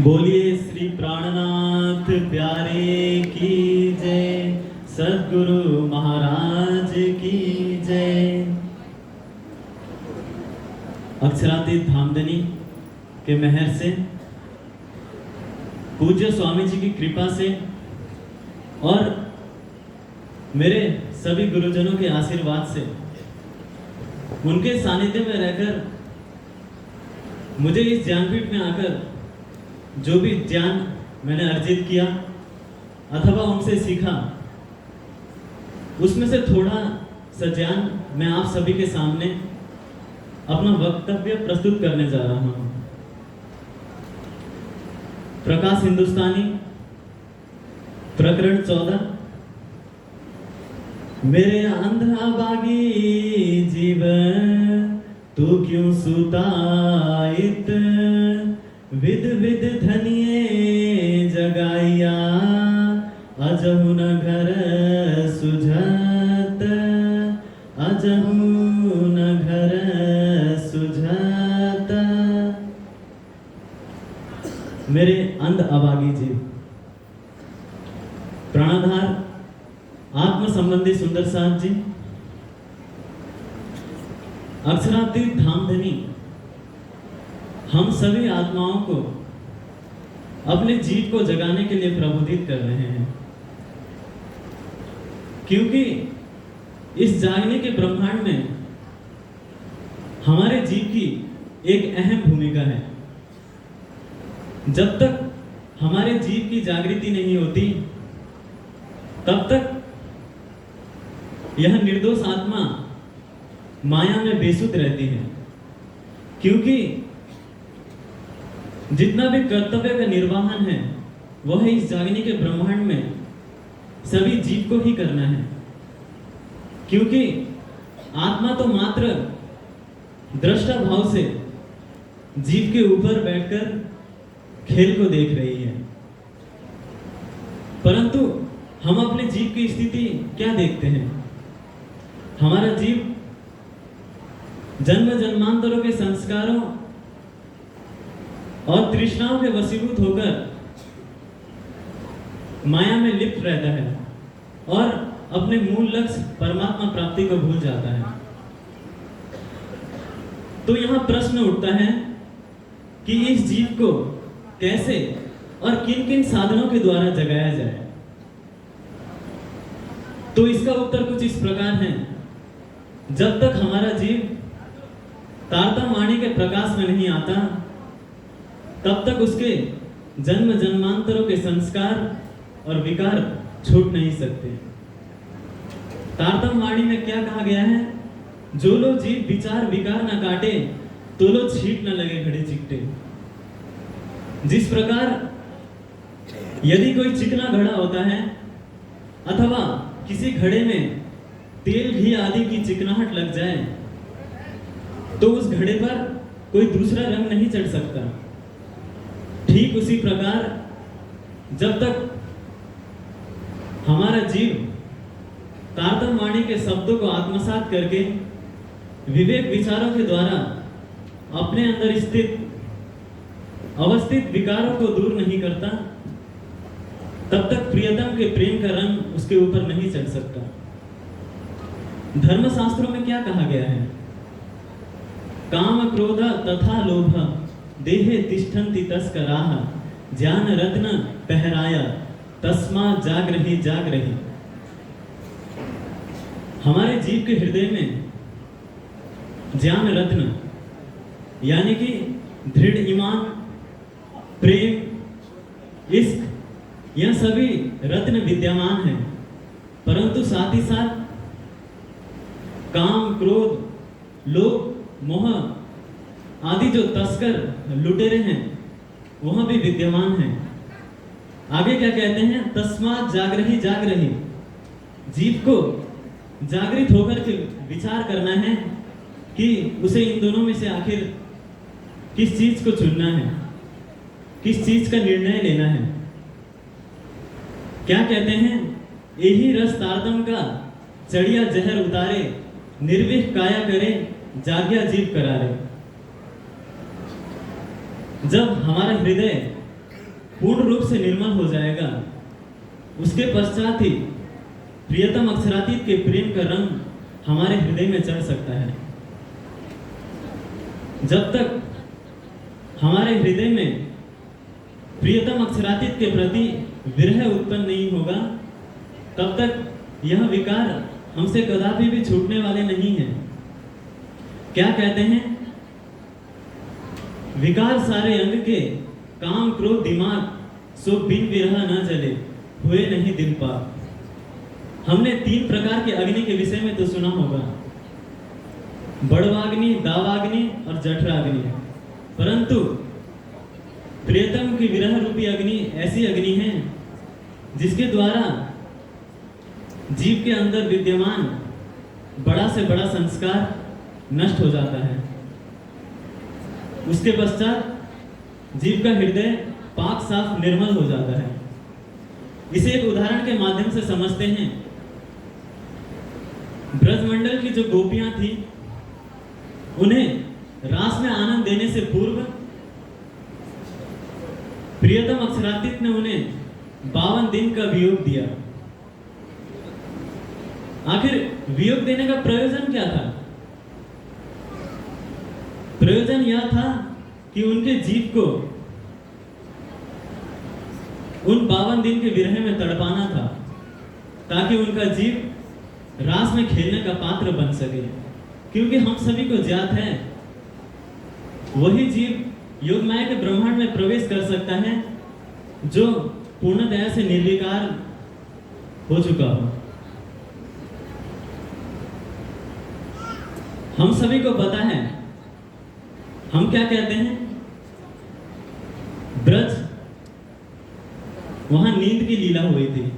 बोलिए श्री प्राणनाथ प्यारे की जय, सद्गुरु महाराज की जय। अक्षरातीत धामधनी के मेहर से, पूज्य स्वामी जी की कृपा से और मेरे सभी गुरुजनों के आशीर्वाद से, उनके सानिध्य में रहकर मुझे इस ज्ञानपीठ में आकर जो भी ज्ञान मैंने अर्जित किया अथवा उनसे सीखा, उसमें से थोड़ा सा ज्ञान मैं आप सभी के सामने अपना वक्तव्य प्रस्तुत करने जा रहा हूं। प्रकाश हिंदुस्तानी प्रकरण 14। मेरे अंधा बागी जीव तू क्यों सुताइत, विद विद धनिये जगाइया अजहु न घर सुझत, अजहु न घर सुझत। मेरे अंध अभागी जीव, प्राणाधार आत्म संबंधी सुंदर साथ जी, अक्षरातीत धामधनी हम सभी आत्माओं को अपने जीव को जगाने के लिए प्रबोधित कर रहे हैं, क्योंकि इस जागने के ब्रह्मांड में हमारे जीव की एक अहम भूमिका है। जब तक हमारे जीव की जागृति नहीं होती, तब तक यह निर्दोष आत्मा माया में बेसुध रहती है, क्योंकि जितना भी कर्तव्य का निर्वाहन है वह इस जागने के ब्रह्मांड में सभी जीव को ही करना है, क्योंकि आत्मा तो मात्र दृष्टा भाव से जीव के ऊपर बैठकर खेल को देख रही है, परंतु हम अपने जीव की स्थिति क्या देखते हैं? हमारा जीव जन्म जन्मांतरों के संस्कारों और तृष्णाओं के वशीभूत होकर माया में लिप्त रहता है और अपने मूल लक्ष्य परमात्मा प्राप्ति को भूल जाता है। तो यहां प्रश्न उठता है कि इस जीव को कैसे और किन किन साधनों के द्वारा जगाया जाए। तो इसका उत्तर कुछ इस प्रकार है। जब तक हमारा जीव तारतम्य वाणी के प्रकाश में नहीं आता, तब तक उसके जन्म जन्मांतरों के संस्कार और विकार छूट नहीं सकते। तारतम्य वाणी में क्या कहा गया है? जो लो जीव विचार विकार न काटे, तो लो छीट न लगे घड़े चिकटे। जिस प्रकार यदि कोई चिकना घड़ा होता है अथवा किसी घड़े में तेल घी आदि की चिकनाहट लग जाए, तो उस घड़े पर कोई दूसरा रंग नहीं चढ़ सकता। ठीक उसी प्रकार जब तक हमारा जीव तारतम्य वाणी के शब्दों को आत्मसात करके विवेक विचारों के द्वारा अपने अंदर स्थित अवस्थित विकारों को दूर नहीं करता, तब तक प्रियतम के प्रेम का रंग उसके ऊपर नहीं चढ़ सकता। धर्मशास्त्रों में क्या कहा गया है? काम क्रोध तथा लोभ देहे तिष्ठन्ति तस्कराः, ज्ञान रत्न पहराया तस्मा जागरहि जागरहि। हमारे जीव के हृदय में ज्ञान रत्न यानी कि दृढ़ ईमान, प्रेम, इश्क, यह सभी रत्न विद्यमान हैं, परंतु साथ ही साथ काम, क्रोध, लोभ, मोह आदि जो तस्कर लुटेरे हैं वह भी विद्यमान हैं। आगे क्या कहते हैं? तस्मात् जागरहि जागरहि। जीव को जागृत होकर के विचार करना है कि उसे इन दोनों में से आखिर किस चीज को चुनना है, किस चीज का निर्णय लेना है। क्या कहते हैं? यही रस तारतम का चढ़िया जहर उतारे, निर्विक काया करे जाग्या जीव करारे। जब हमारा हृदय पूर्ण रूप से निर्मल हो जाएगा, उसके पश्चात ही प्रियतम अक्षरातीत के प्रेम का रंग हमारे हृदय में चढ़ सकता है। जब तक हमारे हृदय में प्रियतम अक्षरातीत के प्रति विरह उत्पन्न नहीं होगा, तब तक यह विकार हमसे कदापि भी छूटने वाले नहीं हैं। क्या कहते हैं? विकार सारे अंग के, काम क्रोध दिमाग, सो बिन विरह न जले, हुए नहीं दिल पार। हमने 3 प्रकार के अग्नि के विषय में तो सुना होगा, बड़वाग्नि, दावाग्नि और जठराग्नि। परंतु प्रियतम की विरह रूपी अग्नि ऐसी अग्नि है जिसके द्वारा जीव के अंदर विद्यमान बड़ा से बड़ा संस्कार नष्ट हो जाता है। उसके पश्चात जीव का हृदय पाक साफ निर्मल हो जाता है। इसे एक उदाहरण के माध्यम से समझते हैं। ब्रजमंडल की जो गोपियां थी, उन्हें रास में आनंद देने से पूर्व प्रियतम अक्षरातीत ने उन्हें 52 दिन का वियोग दिया। आखिर वियोग देने का प्रयोजन क्या था? प्रयोजन यह था कि उनके जीव को उन 52 दिन के विरह में तड़पाना था, ताकि उनका जीव रास में खेलने का पात्र बन सके। क्योंकि हम सभी को ज्ञात है, वही जीव योग माया के ब्रह्मांड में प्रवेश कर सकता है जो पूर्णतया से निर्विकार हो चुका हो। हम सभी को पता है, हम क्या कहते हैं? ब्रज, वहां नींद की लीला हुई थी।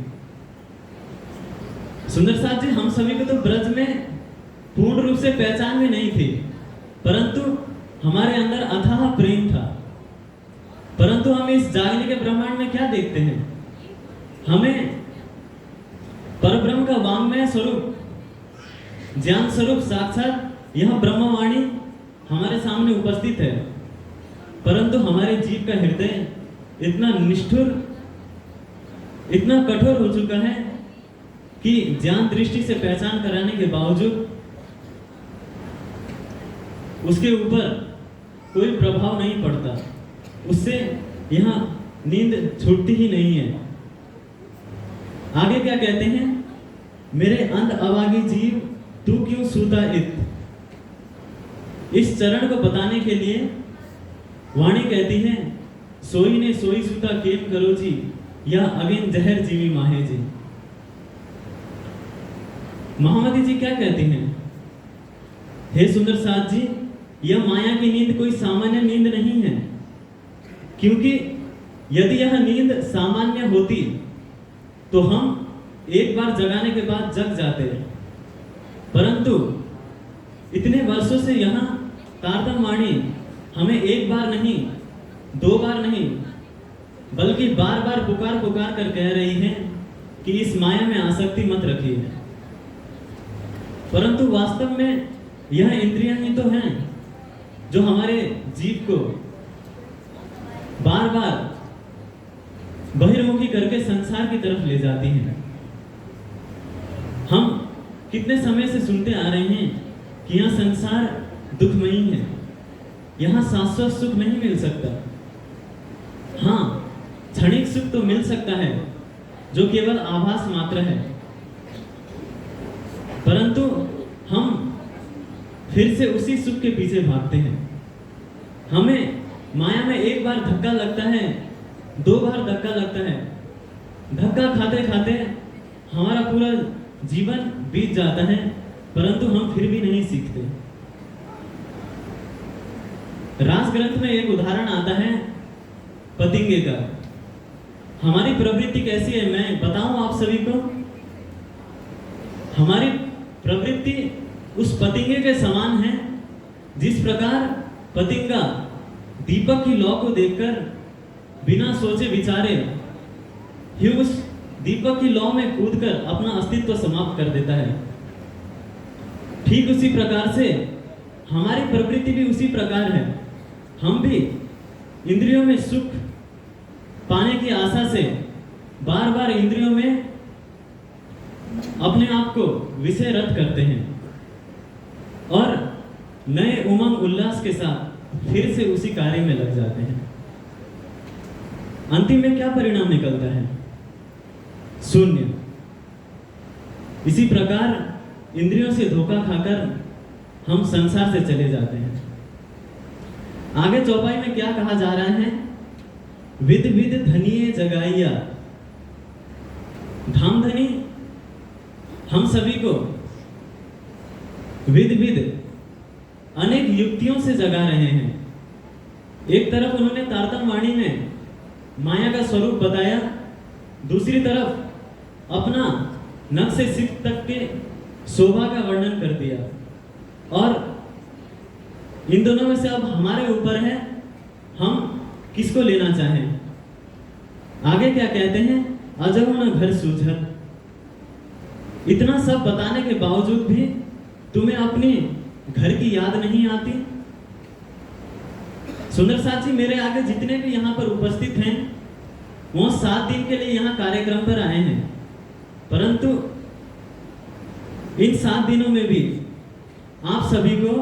सुंदर साथ जी, हम सभी को तो ब्रज में पूर्ण रूप से पहचान भी नहीं थी, परंतु हमारे अंदर अथाह प्रेम था। परंतु हम इस जागने के ब्रह्मांड में क्या देखते हैं? हमें परब्रह्म का वांग्मय स्वरूप, ज्ञान स्वरूप साक्षात यह ब्रह्मवाणी हमारे सामने उपस्थित है, परंतु हमारे जीव का हृदय इतना निष्ठुर, इतना कठोर हो चुका है कि ज्ञान दृष्टि से पहचान कराने के बावजूद उसके ऊपर कोई प्रभाव नहीं पड़ता, उससे यहाँ नींद छूटती ही नहीं है। आगे क्या कहते हैं? मेरे अंध अभागी जीव तू क्यों सूता इत। इस चरण को बताने के लिए वाणी कहती है, सोई ने सोई सूता केम करो जी, या अगेन जहर जीवी माहे जी। महामती जी क्या कहती हैं? हे सुंदर साथ जी, यह माया की नींद कोई सामान्य नींद नहीं है, क्योंकि यदि यह नींद सामान्य होती तो हम एक बार जगाने के बाद जग जाते। परंतु इतने वर्षों से यहाँ तारतम वाणी हमें एक बार नहीं, 2 बार नहीं, बल्कि बार बार पुकार पुकार कर कह रही है कि इस माया में आसक्ति मत रखिए। परंतु वास्तव में यह इंद्रियां ही तो हैं जो हमारे जीव को बार बार बहिर्मुखी करके संसार की तरफ ले जाती हैं। हम कितने समय से सुनते आ रहे हैं कि यह संसार दुखमयी है, यहाँ शाश्वत सुख नहीं मिल सकता। हाँ, क्षणिक सुख तो मिल सकता है जो केवल आभास मात्र है, परंतु हम फिर से उसी सुख के पीछे भागते हैं। हमें माया में एक बार धक्का लगता है, 2 बार धक्का लगता है, धक्का खाते खाते हमारा पूरा जीवन बीत जाता है, परंतु हम फिर भी नहीं सीखते। रास ग्रंथ में एक उदाहरण आता है पतिंगे का। हमारी प्रवृत्ति कैसी है मैं बताऊं आप सभी को। हमारी प्रवृत्ति उस पतिंगे के समान है जिस प्रकार पतिंगा दीपक की लौ को देखकर बिना सोचे विचारे ही उस दीपक की लौ में कूदकर अपना अस्तित्व समाप्त कर देता है। ठीक उसी प्रकार से हमारी प्रवृत्ति भी उसी प्रकार है। हम भी इंद्रियों में सुख पाने की आशा से बार बार इंद्रियों में अपने आप को विषय रत करते हैं और नए उमंग उल्लास के साथ फिर से उसी कार्य में लग जाते हैं। अंतिम में क्या परिणाम निकलता है? शून्य। इसी प्रकार इंद्रियों से धोखा खाकर हम संसार से चले जाते हैं। आगे चौपाई में क्या कहा जा रहा है? With with धनिये जगाइया। धाम धनी हम सभी को विद विद अनेक युक्तियों से जगा रहे हैं। एक तरफ उन्होंने तारतम वाणी में माया का स्वरूप बताया, दूसरी तरफ अपना नख से सिर तक के शोभा का वर्णन कर दिया। और इन दोनों में से अब हमारे ऊपर है हम किसको लेना चाहें। आगे क्या कहते हैं? अजहु न घर सूझत। इतना सब बताने के बावजूद भी तुम्हें अपने घर की याद नहीं आती। सुंदर साथ जी, मेरे आगे जितने भी यहाँ पर उपस्थित हैं वो 7 दिन के लिए यहाँ कार्यक्रम पर आए हैं, परंतु इन 7 दिनों में भी आप सभी को,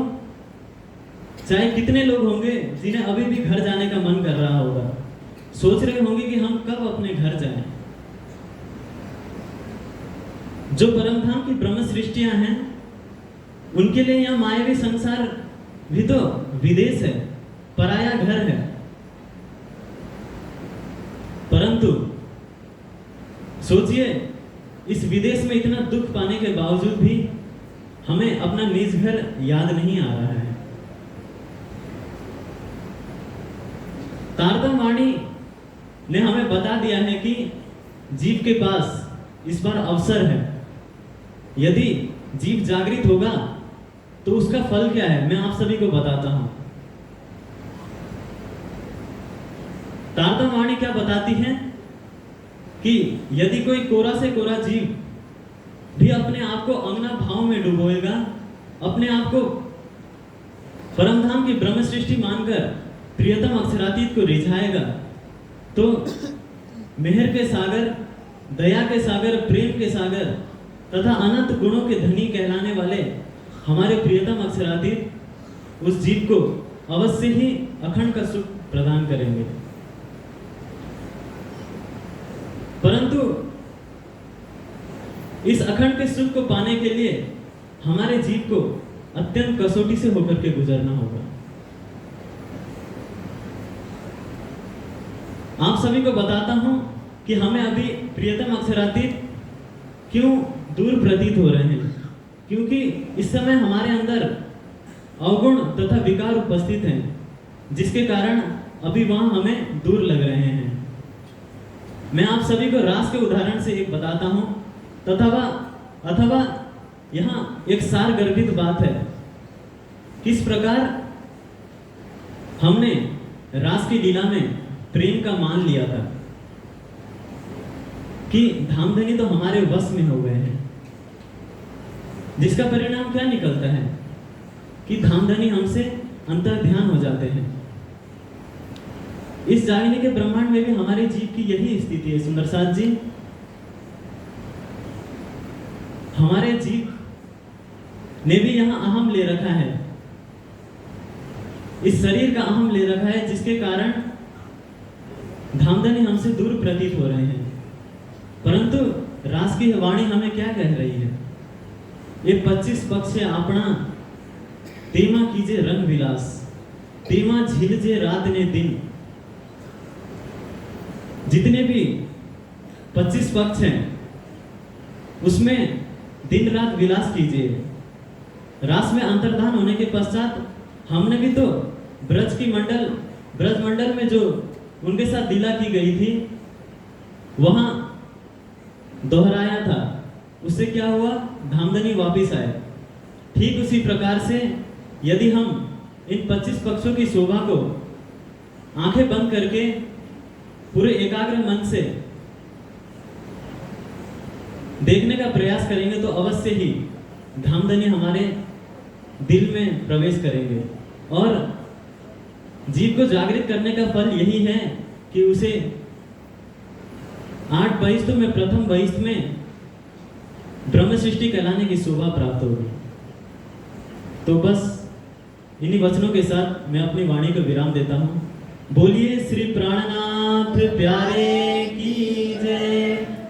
चाहे कितने लोग होंगे जिन्हें अभी भी घर जाने का मन कर रहा होगा, सोच रहे होंगे कि हम कब अपने घर जाएं। जो परमधाम की ब्रह्म सृष्टियां हैं उनके लिए यह मायावी संसार भी तो विदेश है, पराया घर है। परंतु सोचिए, इस विदेश में इतना दुख पाने के बावजूद भी हमें अपना निज घर याद नहीं आ रहा है। तारतम वाणी ने हमें बता दिया है कि जीव के पास इस बार अवसर है। यदि जीव जागृत होगा तो उसका फल क्या है, मैं आप सभी को बताता हूं। तारतम वाणी क्या बताती है कि यदि कोई कोरा से कोरा जीव भी अपने आप को अंगना भाव में डुबोएगा, अपने आप को परमधाम की ब्रह्म सृष्टि मानकर प्रियतम अक्षरातीत को रिझाएगा, तो मेहर के सागर, दया के सागर, प्रेम के सागर तथा अनंत गुणों के धनी कहलाने वाले हमारे प्रियतम अक्षरातीत उस जीव को अवश्य ही अखंड का सुख प्रदान करेंगे। परंतु इस अखंड के सुख को पाने के लिए हमारे जीव को अत्यंत कसौटी से होकर के गुजरना होगा। आप सभी को बताता हूं कि हमें अभी प्रियतम अक्षरातीत क्यों दूर प्रतीत हो रहे हैं, क्योंकि इस समय हमारे अंदर अवगुण तथा विकार उपस्थित हैं, जिसके कारण अभी वहां हमें दूर लग रहे हैं। मैं आप सभी को रास के उदाहरण से एक बताता हूं, अथवा यहाँ एक सार गर्भित बात है। किस प्रकार हमने रास की लीला में प्रेम का मान लिया था कि धामधनी तो हमारे वश में हो गए हैं, जिसका परिणाम क्या निकलता है कि धामधनी हमसे अंतर्ध्यान हो जाते हैं। इस जागने के ब्रह्मांड में भी हमारे जीव की यही स्थिति है। सुंदर साथ जी, हमारे जीव ने भी यहाँ अहम ले रखा है, इस शरीर का अहम ले रखा है, जिसके कारण धामधनी हमसे दूर प्रतीत हो रहे हैं। परंतु रास की वाणी हमें क्या कह रही है? ये 25 पक्ष से आपना तेमा कीजे रंग विलास, तेमा झीलजे रात ने दिन। जितने भी 25 पक्ष हैं उसमें दिन रात विलास कीजिए। रास में अंतर्धान होने के पश्चात हमने भी तो ब्रज मंडल में जो उनके साथ लीला की गई थी वहां दोहराया था। उससे क्या हुआ? धामधनी वापिस आए। ठीक उसी प्रकार से यदि हम इन 25 पक्षों की शोभा को आंखें बंद करके पूरे एकाग्र मन से देखने का प्रयास करेंगे तो अवश्य ही धामधनी हमारे दिल में प्रवेश करेंगे। और जीव को जागृत करने का फल यही है कि उसे 8 बहिष्ठ में प्रथम बहिष्ठ में ब्रह्म सृष्टि कहलाने की शोभा प्राप्त होगी। तो बस इन्हीं वचनों के साथ मैं अपनी वाणी को विराम देता हूँ। बोलिए श्री प्राणनाथ प्यारे की जय।